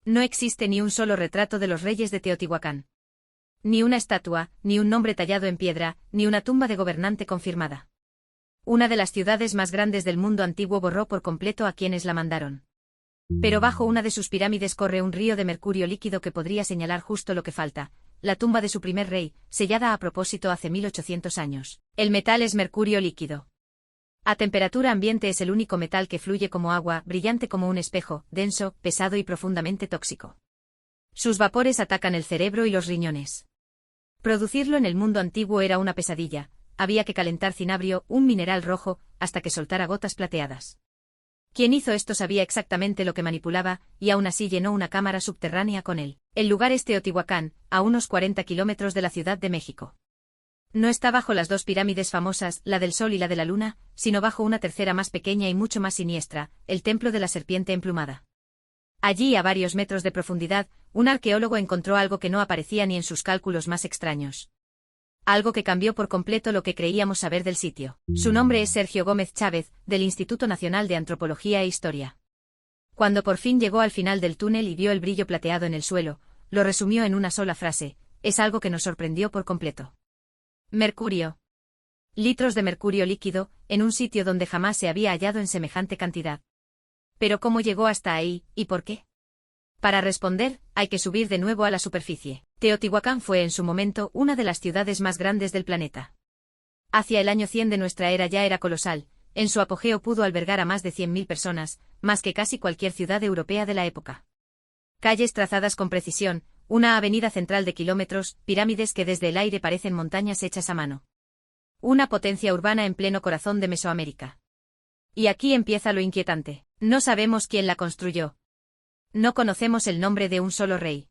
No existe ni un solo retrato de los reyes de Teotihuacán. Ni una estatua, ni un nombre tallado en piedra, ni una tumba de gobernante confirmada. Una de las ciudades más grandes del mundo antiguo borró por completo a quienes la mandaron. Pero bajo una de sus pirámides corre un río de mercurio líquido que podría señalar justo lo que falta, la tumba de su primer rey, sellada a propósito hace 1800 años. El metal es mercurio líquido. A temperatura ambiente es el único metal que fluye como agua, brillante como un espejo, denso, pesado y profundamente tóxico. Sus vapores atacan el cerebro y los riñones. Producirlo en el mundo antiguo era una pesadilla, había que calentar cinabrio, un mineral rojo, hasta que soltara gotas plateadas. Quien hizo esto sabía exactamente lo que manipulaba, y aún así llenó una cámara subterránea con él. El lugar es Teotihuacán, a unos 40 kilómetros de la Ciudad de México. No está bajo las dos pirámides famosas, la del Sol y la de la Luna, sino bajo una tercera más pequeña y mucho más siniestra, el Templo de la Serpiente Emplumada. Allí, a varios metros de profundidad, un arqueólogo encontró algo que no aparecía ni en sus cálculos más extraños. Algo que cambió por completo lo que creíamos saber del sitio. Su nombre es Sergio Gómez Chávez, del Instituto Nacional de Antropología e Historia. Cuando por fin llegó al final del túnel y vio el brillo plateado en el suelo, lo resumió en una sola frase: es algo que nos sorprendió por completo. Mercurio. Litros de mercurio líquido, en un sitio donde jamás se había hallado en semejante cantidad. Pero ¿cómo llegó hasta ahí, y por qué? Para responder, hay que subir de nuevo a la superficie. Teotihuacán fue en su momento una de las ciudades más grandes del planeta. Hacia el año 100 de nuestra era ya era colosal, en su apogeo pudo albergar a más de 100.000 personas, más que casi cualquier ciudad europea de la época. Calles trazadas con precisión, una avenida central de kilómetros, pirámides que desde el aire parecen montañas hechas a mano. Una potencia urbana en pleno corazón de Mesoamérica. Y aquí empieza lo inquietante. No sabemos quién la construyó. No conocemos el nombre de un solo rey.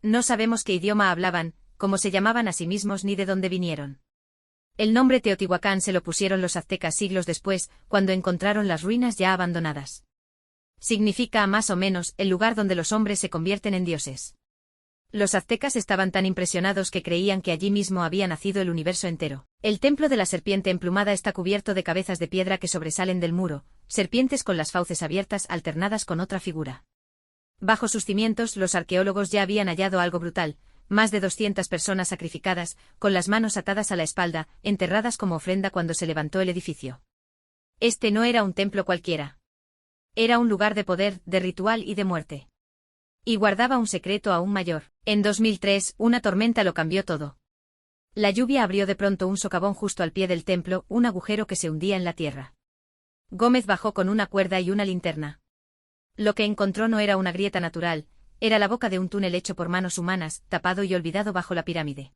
No sabemos qué idioma hablaban, cómo se llamaban a sí mismos ni de dónde vinieron. El nombre Teotihuacán se lo pusieron los aztecas siglos después, cuando encontraron las ruinas ya abandonadas. Significa más o menos el lugar donde los hombres se convierten en dioses. Los aztecas estaban tan impresionados que creían que allí mismo había nacido el universo entero. El templo de la serpiente emplumada está cubierto de cabezas de piedra que sobresalen del muro, serpientes con las fauces abiertas alternadas con otra figura. Bajo sus cimientos los arqueólogos ya habían hallado algo brutal, más de 200 personas sacrificadas, con las manos atadas a la espalda, enterradas como ofrenda cuando se levantó el edificio. Este no era un templo cualquiera. Era un lugar de poder, de ritual y de muerte. Y guardaba un secreto aún mayor. En 2003, una tormenta lo cambió todo. La lluvia abrió de pronto un socavón justo al pie del templo, un agujero que se hundía en la tierra. Gómez bajó con una cuerda y una linterna. Lo que encontró no era una grieta natural, era la boca de un túnel hecho por manos humanas, tapado y olvidado bajo la pirámide.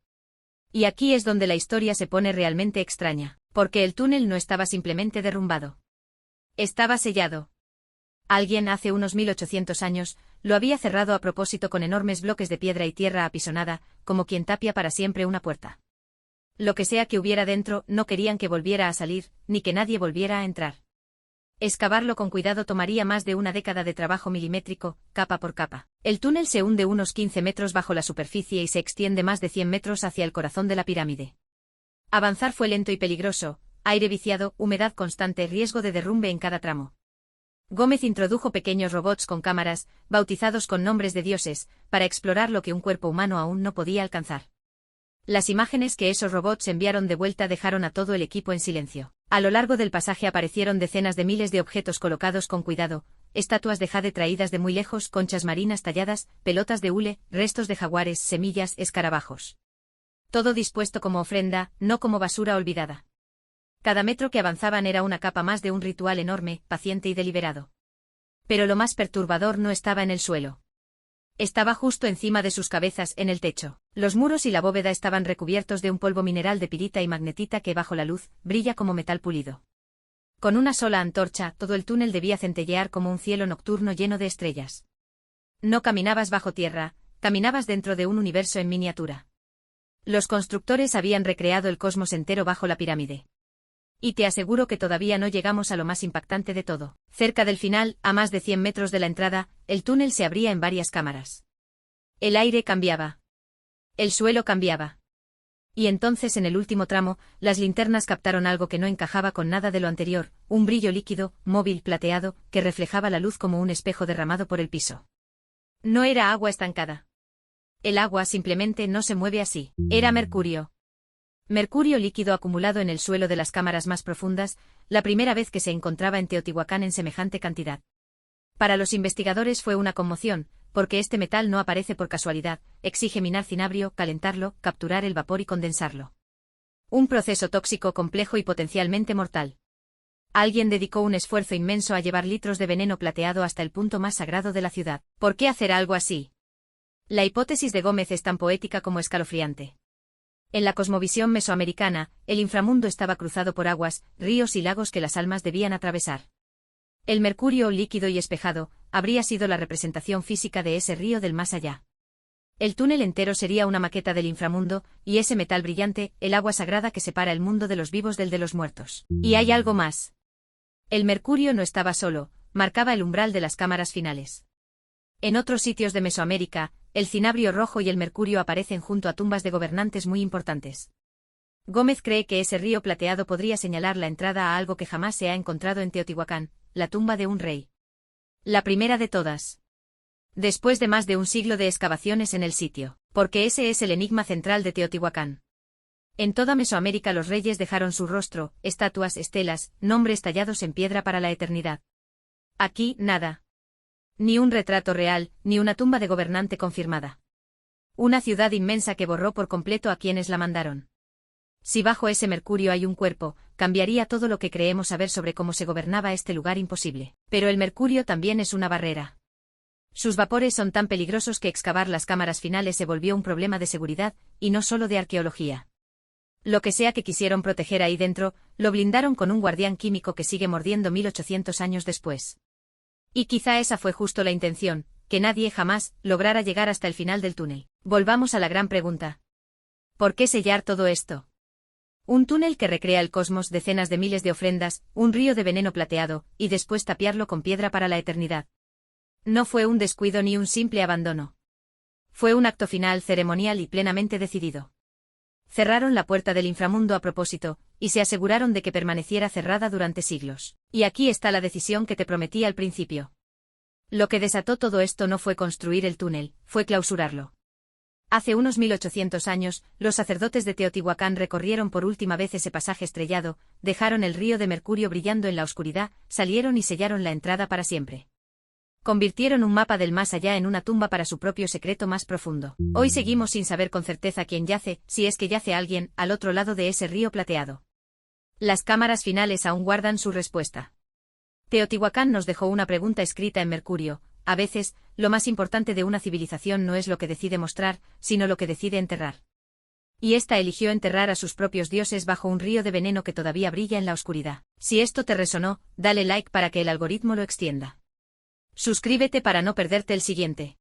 Y aquí es donde la historia se pone realmente extraña, porque el túnel no estaba simplemente derrumbado. Estaba sellado. Alguien hace unos 1800 años lo había cerrado a propósito con enormes bloques de piedra y tierra apisonada, como quien tapia para siempre una puerta. Lo que sea que hubiera dentro no querían que volviera a salir, ni que nadie volviera a entrar. Excavarlo con cuidado tomaría más de una década de trabajo milimétrico, capa por capa. El túnel se hunde unos 15 metros bajo la superficie y se extiende más de 100 metros hacia el corazón de la pirámide. Avanzar fue lento y peligroso, aire viciado, humedad constante, riesgo de derrumbe en cada tramo. Gómez introdujo pequeños robots con cámaras, bautizados con nombres de dioses, para explorar lo que un cuerpo humano aún no podía alcanzar. Las imágenes que esos robots enviaron de vuelta dejaron a todo el equipo en silencio. A lo largo del pasaje aparecieron decenas de miles de objetos colocados con cuidado, estatuas de jade traídas de muy lejos, conchas marinas talladas, pelotas de hule, restos de jaguares, semillas, escarabajos. Todo dispuesto como ofrenda, no como basura olvidada. Cada metro que avanzaban era una capa más de un ritual enorme, paciente y deliberado. Pero lo más perturbador no estaba en el suelo. Estaba justo encima de sus cabezas, en el techo. Los muros y la bóveda estaban recubiertos de un polvo mineral de pirita y magnetita que bajo la luz, brilla como metal pulido. Con una sola antorcha, todo el túnel debía centellear como un cielo nocturno lleno de estrellas. No caminabas bajo tierra, caminabas dentro de un universo en miniatura. Los constructores habían recreado el cosmos entero bajo la pirámide. Y te aseguro que todavía no llegamos a lo más impactante de todo. Cerca del final, a más de 100 metros de la entrada, el túnel se abría en varias cámaras. El aire cambiaba. El suelo cambiaba. Y entonces en el último tramo, las linternas captaron algo que no encajaba con nada de lo anterior, un brillo líquido, móvil, plateado, que reflejaba la luz como un espejo derramado por el piso. No era agua estancada. El agua simplemente no se mueve así. Era mercurio. Mercurio líquido acumulado en el suelo de las cámaras más profundas, la primera vez que se encontraba en Teotihuacán en semejante cantidad. Para los investigadores fue una conmoción, porque este metal no aparece por casualidad, exige minar cinabrio, calentarlo, capturar el vapor y condensarlo. Un proceso tóxico complejo y potencialmente mortal. Alguien dedicó un esfuerzo inmenso a llevar litros de veneno plateado hasta el punto más sagrado de la ciudad. ¿Por qué hacer algo así? La hipótesis de Gómez es tan poética como escalofriante. En la cosmovisión mesoamericana, el inframundo estaba cruzado por aguas, ríos y lagos que las almas debían atravesar. El mercurio, líquido y espejado, habría sido la representación física de ese río del más allá. El túnel entero sería una maqueta del inframundo, y ese metal brillante, el agua sagrada que separa el mundo de los vivos del de los muertos. Y hay algo más. El mercurio no estaba solo, marcaba el umbral de las cámaras finales. En otros sitios de Mesoamérica, el cinabrio rojo y el mercurio aparecen junto a tumbas de gobernantes muy importantes. Gómez cree que ese río plateado podría señalar la entrada a algo que jamás se ha encontrado en Teotihuacán, la tumba de un rey. La primera de todas. Después de más de un siglo de excavaciones en el sitio, porque ese es el enigma central de Teotihuacán. En toda Mesoamérica los reyes dejaron su rostro, estatuas, estelas, nombres tallados en piedra para la eternidad. Aquí, nada. Ni un retrato real, ni una tumba de gobernante confirmada. Una ciudad inmensa que borró por completo a quienes la mandaron. Si bajo ese mercurio hay un cuerpo, cambiaría todo lo que creemos saber sobre cómo se gobernaba este lugar imposible. Pero el mercurio también es una barrera. Sus vapores son tan peligrosos que excavar las cámaras finales se volvió un problema de seguridad, y no solo de arqueología. Lo que sea que quisieron proteger ahí dentro, lo blindaron con un guardián químico que sigue mordiendo 1800 años después. Y quizá esa fue justo la intención, que nadie jamás lograra llegar hasta el final del túnel. Volvamos a la gran pregunta. ¿Por qué sellar todo esto? Un túnel que recrea el cosmos, decenas de miles de ofrendas, un río de veneno plateado, y después tapiarlo con piedra para la eternidad. No fue un descuido ni un simple abandono. Fue un acto final ceremonial y plenamente decidido. Cerraron la puerta del inframundo a propósito, y se aseguraron de que permaneciera cerrada durante siglos. Y aquí está la decisión que te prometí al principio. Lo que desató todo esto no fue construir el túnel, fue clausurarlo. Hace unos 1800 años, los sacerdotes de Teotihuacán recorrieron por última vez ese pasaje estrellado, dejaron el río de mercurio brillando en la oscuridad, salieron y sellaron la entrada para siempre. Convirtieron un mapa del más allá en una tumba para su propio secreto más profundo. Hoy seguimos sin saber con certeza quién yace, si es que yace alguien, al otro lado de ese río plateado. Las cámaras finales aún guardan su respuesta. Teotihuacán nos dejó una pregunta escrita en mercurio. A veces, lo más importante de una civilización no es lo que decide mostrar, sino lo que decide enterrar. Y esta eligió enterrar a sus propios dioses bajo un río de veneno que todavía brilla en la oscuridad. Si esto te resonó, dale like para que el algoritmo lo extienda. Suscríbete para no perderte el siguiente.